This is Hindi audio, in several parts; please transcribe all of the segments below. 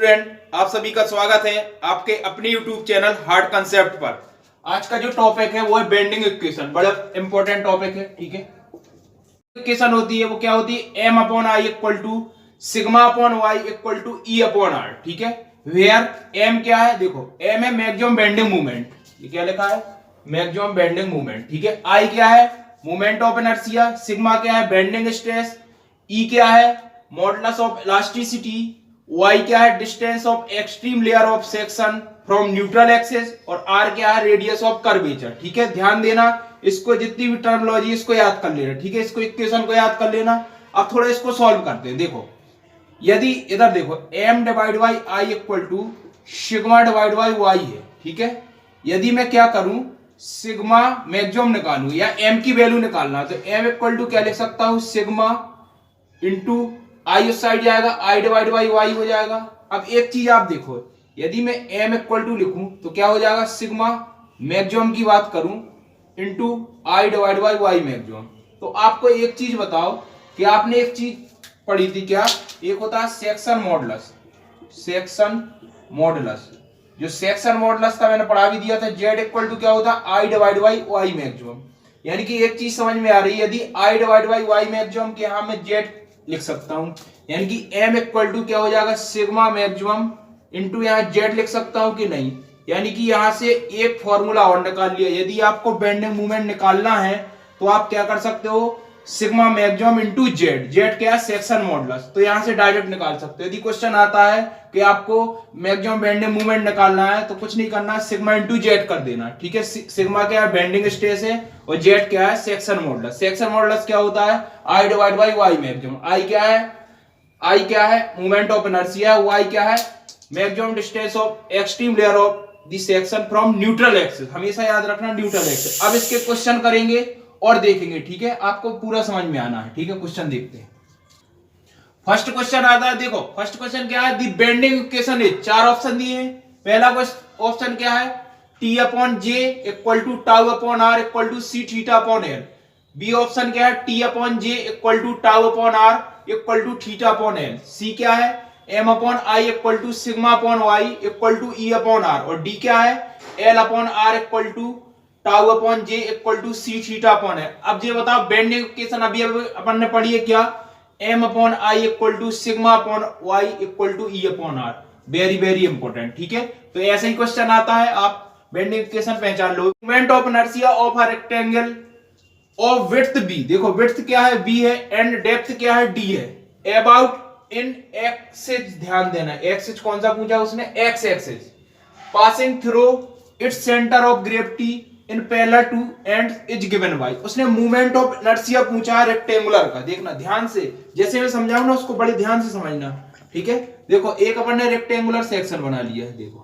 स्टूडेंट, आप सभी का स्वागत है आपके अपने YouTube चैनल हार्ड कंसेप्ट पर। आज का जो टॉपिक है वो है बेंडिंग इक्वेशन। बड़ा इंपॉर्टेंट टॉपिक है, ठीक है। इक्वेशन होती है वो क्या होती है, m upon I equal to sigma upon Y equal to E upon R, ठीक है। वेयर m क्या है, देखो m है मैक्सिमम बेंडिंग मोमेंट, ये क्या लिखा है मैक्सिमम बेंडिंग मोमेंट, ठीक है। I क्या है मोमेंट ऑफ इनर्शिया, सिग्मा क्या है बेंडिंग स्ट्रेस, E क्या है मॉडुलस ऑफ इलास्टिसिटी, y क्या है distance of extreme layer of section from neutral axis और r क्या है रेडियस ऑफ कर्वेचर, ठीक है। ध्यान देना, इसको जितनी भी टर्मिनोलॉजी इसको याद कर लेना, ठीक है। इसको इक्वेशन को याद कर लेना। अब थोड़ा इसको सॉल्व करते हैं। देखो यदि इधर देखो m divide by I equal to sigma divide by y है, ठीक है। यदि मैं क्या करूं सिग्मा मैक्सिमम निकालूं या m की वैल्यू निकालना, तो m इक्वल टू क्या लिख सकता हूं सिग्मा इंटू आई उस साइड जाएगा, आई डिवाइड बाई वाई हो जाएगा। अब एक चीज आप देखो, यदि मैं m इक्वल टू लिखूं तो क्या हो जाएगा सिग्मा मैक्सिमम की बात करूं into I divide by Y maximum. तो आपको एक चीज बताओ कि आपने एक चीज पढ़ी थी क्या, एक होता है सेक्शन मॉडुलस। सेक्शन मॉडुलस, जो सेक्शन मॉडुलस का मैंने पढ़ा भी दिया था, z इक्वल टू क्या होता है I divide by Y maximum. यानी कि एक चीज समझ में आ रही है, यदि I divide by Y maximum के यहां मैं z लिख सकता हूं, यानी कि m इक्वल टू क्या हो जाएगा सिग्मा मैक्सिमम इंटू यहाँ z लिख सकता हूं कि नहीं। यानी कि यहां से एक फॉर्मूला और निकाल लिया। यदि आपको बेंडिंग मोमेंट निकालना है तो आप क्या कर सकते हो सिग्मा मैक्सिमम इंटू z क्या है सेक्शन मॉडुलस, तो यहां से डायरेक्ट निकाल सकते हो। यदि क्वेश्चन आता है कि आपको मैक्सिमम बेंडिंग मोमेंट निकालना है तो कुछ नहीं करना, सिग्मा इंटू z कर देना, ठीक है। सिग्मा क्या है बेंडिंग स्ट्रेस है और z क्या है सेक्शन मॉडुलस। सेक्शन मॉडुलस क्या होता है i divide by Y maximum. I क्या है मोमेंट ऑफ इनर्शिया, y क्या है maximum distance of extreme layer of the section from neutral axis. हमेशा याद रखना न्यूट्रल एक्सिस। अब इसके क्वेश्चन करेंगे और देखेंगे, ठीक है। आपको पूरा समझ में आना है, ठीक है। क्वेश्चन देखते हैं। फर्स्ट क्वेश्चन आता है, देखो फर्स्ट क्वेश्चन क्या है, दी बेंडिंग इक्वेशन इज, चार ऑप्शन दिए हैं। पहला ऑप्शन क्या है t upon j equal to tau upon r equal to c theta upon l। B option क्या है t upon j equal to tau upon r equal to theta upon l। C क्या है m upon i equal to sigma upon y equal to e upon r और d क्या है l upon r equal to tau upon j equal to c theta upon l। अब ये बताओ बेंडिंग इक्वेशन अभी अपन ने पढ़ी है क्या, m upon i equal to sigma upon y equal to e upon r। Very very important, ठीक है। तो ऐसे ही क्वेश्चन आता है, आप बेंडिंग इक्वेशन पहचान लो। Moment of inertia of a rectangle of width b, देखो विड्थ क्या है b है एंड डेप्थ क्या है d है, अबाउट इन एक्सिस, ध्यान देना एक्सिस कौन सा पूछा उसने x axis, passing through its centre of gravity in parallel to and is given by. उसने मूवमेंट ऑफ इनर्शिया पूछा है रेक्टेंगुलर का, देखना ध्यान से, जैसे मैं समझाऊं ना उसको बड़े ध्यान से समझना, ठीक है। देखो एक अपन ने रेक्टेंगुलर सेक्शन बना लिया है, देखो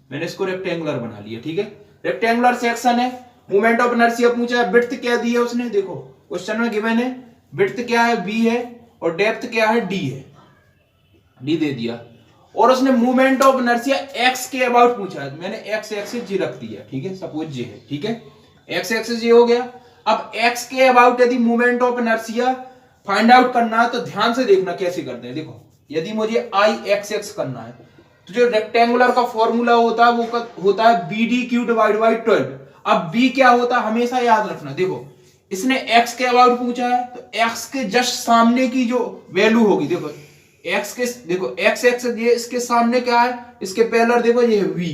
मैंने इसको रेक्टेंगुलर बना लिया, ठीक है। रेक्टेंगुलर सेक्शन है, मूवमेंट ऑफ इनर्शिया पूछा है, विड्थ क्या दी है उसने, देखो क्वेश्चन में गिवन है विड्थ क्या है b है और डेप्थ क्या है d है, d दे दिया। और उसने मूवमेंट ऑफ इनर्शिया x के अबाउट पूछा है, मैंने x एक्सिस जी रख दिया, ठीक है, सपोज जी है, ठीक है, x एक्सिस ये हो गया। अब x के अबाउट यदि movement of inertia find out करना है तो ध्यान से देखना कैसे करते हैं। देखो यदि मुझे i(x) करना है तो जो रेक्टेंगुलर का फॉर्मूला होता है वो होता है BD³ डिवाइड बाई 12। अब b क्या होता है हमेशा याद रखना, देखो इसने x के अबाउट पूछा है तो x के जस्ट सामने की जो वैल्यू होगी, देखो x के, देखो x ये इसके सामने क्या है, इसके पैरेलल देखो ये है v,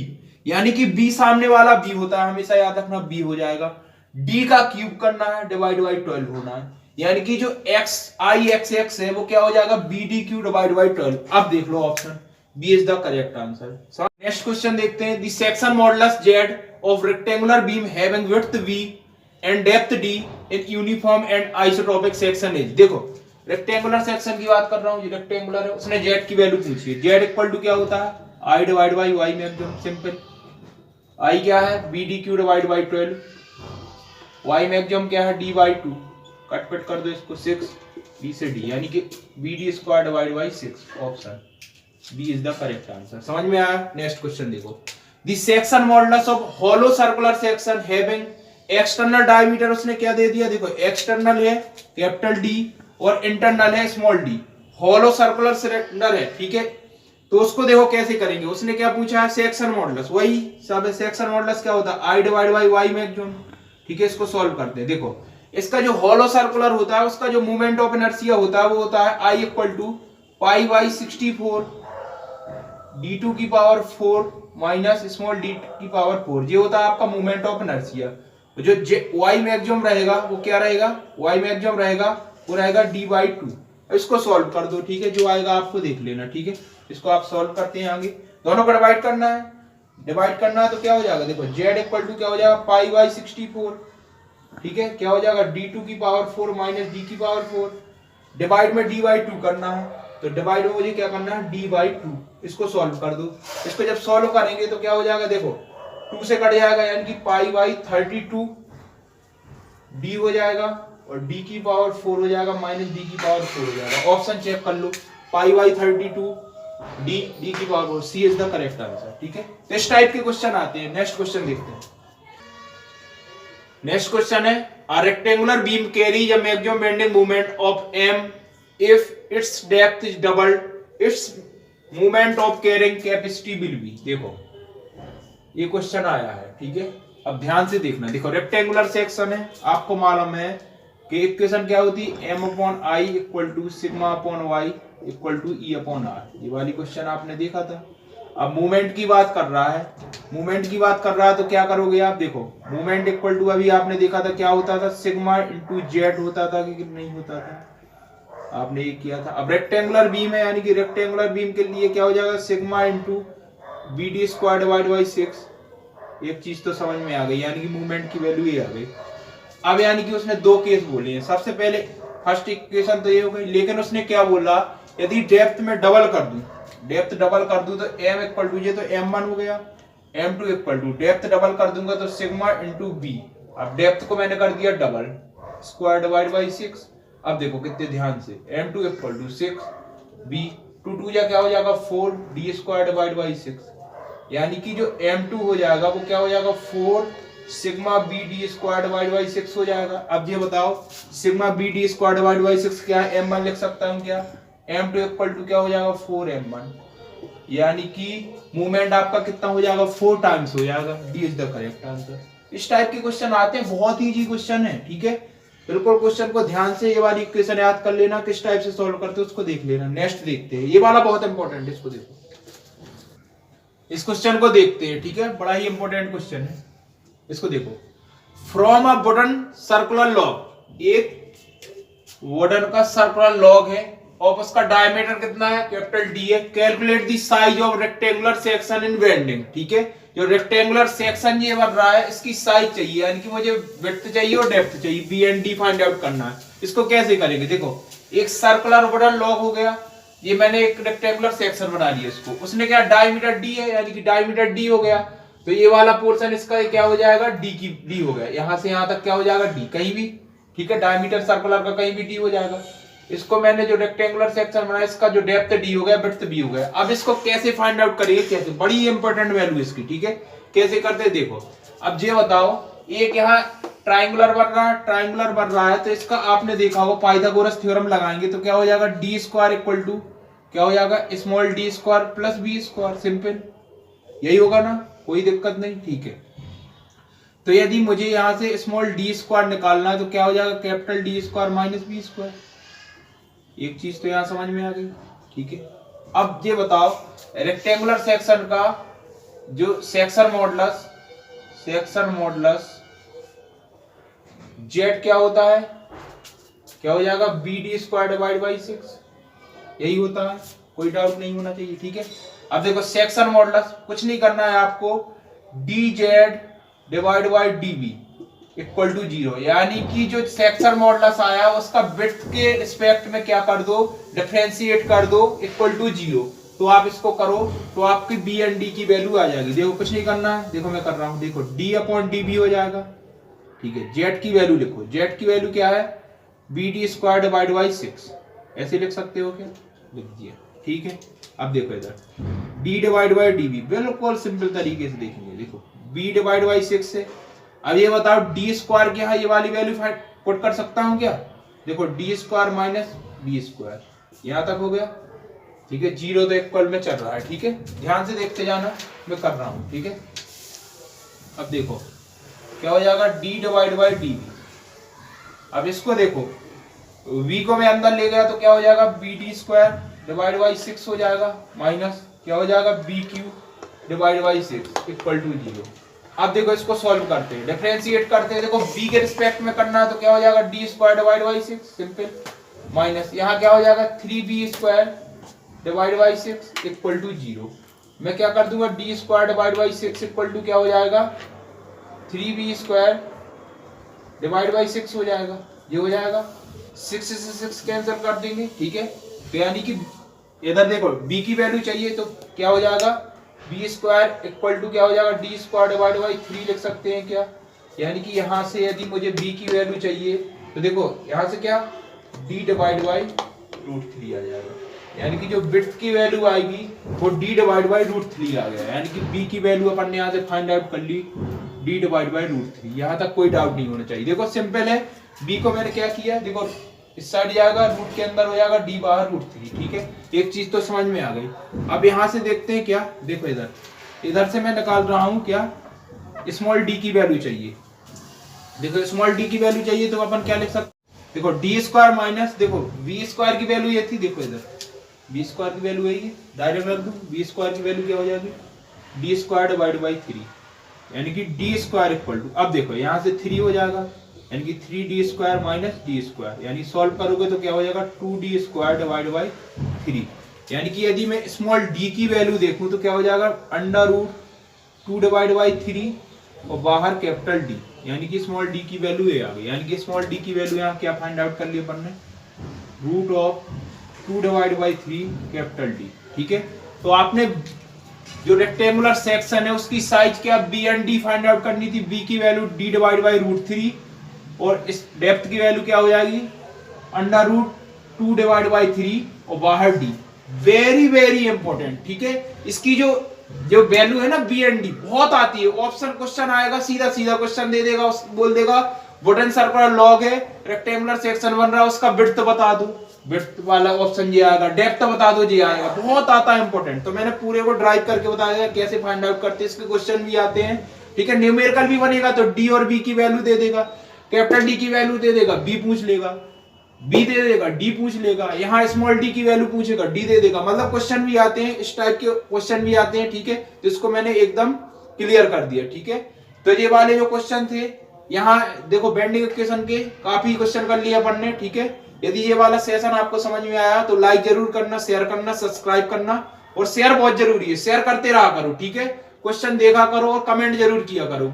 यानी कि b सामने वाला b होता है, हमेशा याद रखना b हो जाएगा। d का क्यूब करना है डिवाइड बाई 12 होना है, यानी कि जो i(x) है वो क्या हो जाएगा BD³ डिवाइड बाई 12। अब देख लो option B is the correct answer. Next question देखते हैं, the section modulus z of rectangular beam having width v and depth d in uniform and isotropic section is. देखो रेक्टेंगुलर सेक्शन की बात कर रहा हूं, ये रेक्टेंगुलर है, उसने z की वैल्यू पूछी है। z इक्वल टू क्या होता है i divide by y maximum, simple. i क्या है BD³ divide by 12, y maximum क्या है d बाई 2, कट पिट कर दो इसको 6, b से d, यानी कि BD² divide by 6। Option B is the correct answer. समझ में आया। नेक्स्ट क्वेश्चन देखो, the section modulus of hollow circular section having external diameter, उसने क्या दे दिया, देखो एक्सटर्नल है कैपिटल D और इंटरनल है small d, hollow circular cylinder है, ठीक है। तो उसको देखो कैसे करेंगे। उसने क्या पूछा है, सेक्शन मॉडुलस, वही सब है। सेक्शन मॉडुलस क्या होता है, I divide by Y maximum. ठीक है, इसको सॉल्व करते हैं। देखो इसका जो हॉलो सर्कुलर होता है उसका जो मोमेंट ऑफ इनर्शिया होता है वो होता है I equal to pi by 64 d2 की पावर 4 माइनस स्मॉल d की पावर 4। ये होता है आपका मोमेंट ऑफ इनर्शिया। जो y मैक्सिमम रहेगा वो क्या रहेगा, y मैक्सिमम रहेगा वो रहेगा d बाई 2। इसको सॉल्व कर दो। ठीक है, जो आएगा आपको देख लेना। ठीक है, इसको आप सॉल्व करते हैं। आगे दोनों को डिवाइड करना है। डिवाइड करना है तो क्या हो जाएगा, देखो z इक्वल टू क्या हो जाएगा, पाई बाई 64। ठीक है, क्या हो जाएगा, d2 की पावर 4 माइनस d की पावर 4। डिवाइड में d बाई 2 करना है, तो डिवाइड में मुझे क्या करना है, d बाई 2। इसको सॉल्व कर दो। इसको जब सॉल्व करेंगे तो क्या हो जाएगा, देखो 2 से कट जाएगा यानी कि पाई बाई 32 d हो जाएगा और d की पावर 4 हो जाएगा माइनस d की पावर 4 हो जाएगा। ऑप्शन चेक कर लो, पाई बाई 32 d की power 4, C is the correct answer. ठीक है, तो इस टाइप के क्वेश्चन आते हैं। नेक्स्ट क्वेश्चन देखते हैं। नेक्स्ट क्वेश्चन है, a rectangular beam carries a maximum bending moment of m if its depth is doubled its moment of carrying capacity will be। देखो ये क्वेश्चन आया है। ठीक है, अब ध्यान से देखना। देखो रेक्टेंगुलर सेक्शन है, आपको मालूम है कि इक्वेशन क्या होती है, m upon I equal to sigma upon Y equal to E upon R. ये वाली क्वेश्चन आपने देखा था। अब मूवमेंट की बात कर रहा है, मूवमेंट की बात कर रहा है तो क्या करोगे आप, देखो मूवमेंट इक्वल टू अभी आपने देखा था क्या होता था, सिग्मा इंटू जेड होता था कि नहीं होता था, आपने ये किया था। अब रेक्टेंगुलर बीम है यानी कि रेक्टेंगुलर बीम के लिए क्या हो जाएगा, sigma into B D square divide by 6। एक चीज तो समझ में आ गई, यानी कि मूवमेंट की वैल्यू ये आ गई। अब यानी कि उसने दो केस बोले हैं। सबसे पहले फर्स्ट इक्वेशन तो ये हो गई, लेकिन उसने क्या बोला, यदि डेप्थ में डबल कर दूं, डेप्थ डबल कर दूं तो m इक्वल टू, ये तो m1 हो गया, m2 equal to depth double कर दूंगा तो सिग्मा इंटू बी। अब डेप्थ को मैंने कर दिया डबल, स्क्वायर डिवाइड बाई 6। अब देखो कितने ध्यान से, m2 इक्वल टू 6 b 2 जा क्या हो जाएगा 4 d स्क्वायर डिवाइड बाई 6। यानी कि जो m2 हो जाएगा वो क्या हो जाएगा 4 sigma B D square divide by 6 हो जाएगा। अब ये बताओ sigma B D square divide by 6 क्या है, m1 लिख सकता हूं क्या, m2 इक्वल टू क्या हो जाएगा 4m1। यानी कि मूवमेंट आपका कितना हो जाएगा 4 टाइम्स हो जाएगा। D is the correct answer. इस टाइप के क्वेश्चन आते हैं, बहुत ही इजी क्वेश्चन है। ठीक है, बिल्कुल क्वेश्चन को ध्यान से ये वाली इक्वेशन याद कर लेना, किस टाइप से सॉल्व करते हैं उसको देख लेना। नेक्स्ट देखते हैं, ये वाला बहुत इंपॉर्टेंट है, इसको देखो, इस क्वेश्चन को देखते हैं। ठीक है, बड़ा ही इंपॉर्टेंट क्वेश्चन है, इसको देखो। From a wooden circular log, एक वुडन का सर्कुलर लॉग है और उसका डायमीटर कितना है, कैपिटल डी है। Calculate the size of rectangular section in bending. ठीक है, जो रेक्टेंगुलर सेक्शन ये बन रहा है इसकी साइज चाहिए, यानी कि मुझे विड्थ चाहिए और डेप्थ चाहिए, B and D find out करना है। इसको कैसे करेंगे, देखो एक सर्कुलर वुडन लॉग हो गया, ये मैंने एक रेक्टेंगुलर सेक्शन बना लिया इसको, उसने क्या डायमीटर डी है यानी कि डायमीटर डी हो गया, तो ये वाला पोर्शन इसका क्या हो जाएगा डी हो गया, यहां से यहां तक क्या हो जाएगा डी, कहीं भी। ठीक है, डायमीटर सर्कुलर का कहीं भी डी हो जाएगा। इसको मैंने जो रेक्टेंगुलर सेक्शन बनाया इसका जो डेप्थ डी हो गया, विड्थ बी हो गया। अब इसको कैसे फाइंड आउट करेंगे, कैसे, बड़ी इंपॉर्टेंट वैल्यू इसकी। ठीक है, कैसे करते देखो। अब ये बताओ, एक यहाँ ट्राइंगुलर बन रहा है, ट्राइंगुलर बन रहा है, तो इसका आपने देखा होगा पाइथागोरस थ्योरम लगाएंगे तो क्या हो जाएगा डी स्क्वायर इक्वल टू क्या हो जाएगा small D square plus B square. Simple यही होगा ना, कोई दिक्कत नहीं। ठीक है, तो यदि मुझे यहां से स्मॉल डी स्क्वायर निकालना है तो क्या हो जाएगा capital D square minus B square. एक चीज तो यहां समझ में आ गई। ठीक है, अब ये बताओ रेक्टेंगुलर सेक्शन का जो सेक्शन मॉडुलस जेड क्या होता है, क्या हो जाएगा B D square divide by 6, यही होता है, कोई डाउट नहीं होना चाहिए। ठीक है, अब देखो सेक्शन मॉडुलस कुछ नहीं करना है आपको, D Z divide by D B equal to 0, यानी कि जो सेक्शन मॉडुलस आया उसका विड्थ के रिस्पेक्ट में क्या कर दो, डिफरेंशिएट कर दो इक्वल टू 0। तो आप इसको करो तो आपकी बी एंड डी की वैल्यू आ जाएगी। देखो कुछ नहीं करना है, देखो मैं कर रहा हूं, देखो डी अपॉन डी बी हो जाएगा। ठीक है, जेड की वैल्यू लिखो, जेड की वैल्यू क्या है B D square divide by 6, ऐसे लिख सकते हो क्या, लिख दिया। ठीक है, अब देखो इधर d divide by D B, बिल्कुल सिंपल तरीके से देखेंगे। देखो b डिवाइड बाई 6 से, अब ये बताओ d स्क्वायर क्या है, ये वाली वैल्यू पुट कर सकता हूं क्या, देखो d square minus B square, यहां तक हो गया। ठीक है, 0 तो इक्वल में चल रहा है। ठीक है, ध्यान से देखते जाना, मैं कर रहा हूं। ठीक है, अब देखो क्या हो जाएगा, d डिवाइड बाई डी। अब इसको देखो, v को मैं अंदर ले गया तो क्या हो जाएगा, B D square divide by 6 हो जाएगा, माइनस क्या हो जाएगा, B cube divide by 6 equal to 0। अब देखो इसको सॉल्व करते हैं, डिफरेंशिएट करते हैं। देखो b के रिस्पेक्ट में करना है तो क्या हो जाएगा, D square divide by 6 simple, minus यहाँ क्या हो जाएगा, 3b square divide by 6 equal to 0। मैं क्या कर दूंगा, D square divide by 6 equal to क्या हो जाएगा, 3b स्क्वायर डिवाइड बाई 6 हो जाएगा। ये हो जाएगा 6 से 6 कैंसिल कर देंगे। ठीक है, तो यानी कि इधर देखो b की वैल्यू चाहिए तो क्या हो जाएगा, बी स्क्वायर इक्वल टू क्या हो जाएगा, डी स्क्वायर डिवाइड बाई 3 लिख सकते हैं क्या। यानी कि यहाँ से यदि मुझे b की वैल्यू चाहिए तो देखो यहाँ से क्या, d डिवाइड बाई √3 आ जाएगा। यानी कि जो विड्थ की वैल्यू आएगी वो d डिवाइड बाई √3 आ गया। यानी कि b की वैल्यू अपन ने यहाँ से फाइंड आउट कर ली, d डिवाइड बाई √3। यहाँ तक कोई डाउट नहीं होना चाहिए। देखो सिंपल है, b को मैंने क्या किया, देखो इस साइड जाएगा, रूट के अंदर हो जाएगा, d बाहर √3। ठीक है, एक चीज तो समझ में आ गई। अब यहाँ से देखते हैं क्या, देखो इधर से मैं निकाल रहा हूँ क्या, स्मॉल d की वैल्यू चाहिए। देखो स्मॉल d की वैल्यू चाहिए तो अपन क्या लिख सकते, देखो डी स्क्वायर माइनस, देखो वी स्क्वायर की वैल्यू ये थी, देखो इधर वी स्क्वायर की वैल्यू यही है, डायरेक्ट रख दूं, वी स्क्वायर की वैल्यू क्या हो जाएगी, डी स्क्वायर डिवाइड बाई 3। यानी कि डी स्क्वायर इक्वल टू, अब देखो यहाँ से 3 हो जाएगा, यानी कि 3d square minus D square, यानी सॉल्व करोगे तो क्या हो जाएगा, 2d स्क्वायर डिवाइड बाई 3। यानी कि यदि मैं स्मॉल d की वैल्यू देखूं तो क्या हो जाएगा, √2 डिवाइड बाई 3 और बाहर कैपिटल D, यानी कि स्मॉल d की वैल्यू ये आ गई। यानी कि स्मॉल d की वैल्यू यहाँ क्या फाइंड आउट कर लिया अपन ने, √2 डिवाइड बाई 3 कैपिटल D। ठीक है, तो आपने जो रेक्टेंगुलर सेक्शन है उसकी साइज क्या, B and D find out करनी थी। बी की वैल्यू d डिवाइड बाई √3 और इस डेप्थ की वैल्यू क्या हो जाएगी, √2 डिवाइड बाई 3 और बाहर d। Very very important. ठीक है, इसकी जो वैल्यू है ना बी एंड डी बहुत आती है, ऑप्शन क्वेश्चन आएगा, सीधा सीधा क्वेश्चन दे देगा, बोल देगा वुडन सर्कुलर लॉग है, रेक्टेंगुलर सेक्शन बन रहा है, उसका विड्थ बता दो, विड्थ वाला ऑप्शन ये आएगा, डेप्थ बता दो, ये आएगा, बहुत आता है इंपॉर्टेंट। तो मैंने पूरे को ड्राइव करके बताया कैसे फाइंड आउट करते हैं, इसके क्वेश्चन भी आते हैं। ठीक है, न्यूमेरिकल भी बनेगा तो डी और बी की वैल्यू दे देगा, कैपिटल डी की वैल्यू दे देगा, बी पूछ लेगा, बी दे देगा, डी पूछ लेगा, यहाँ स्मॉल डी की वैल्यू पूछेगा, डी दे देगा। मतलब क्वेश्चन भी आते हैं, इस टाइप के क्वेश्चन भी आते हैं। ठीक है, तो इसको मैंने एकदम क्लियर कर दिया। ठीक है, तो ये वाले जो क्वेश्चन थे यहाँ देखो, बेंडिंग इक्वेशन के काफी क्वेश्चन कर लिए अपन ने। ठीक है, यदि ये वाला सेशन आपको समझ में आया तो लाइक जरूर करना, शेयर करना, सब्सक्राइब करना, और शेयर बहुत जरूरी है, शेयर करते रहा करो। ठीक है, क्वेश्चन देखा करो और कमेंट जरूर किया करो।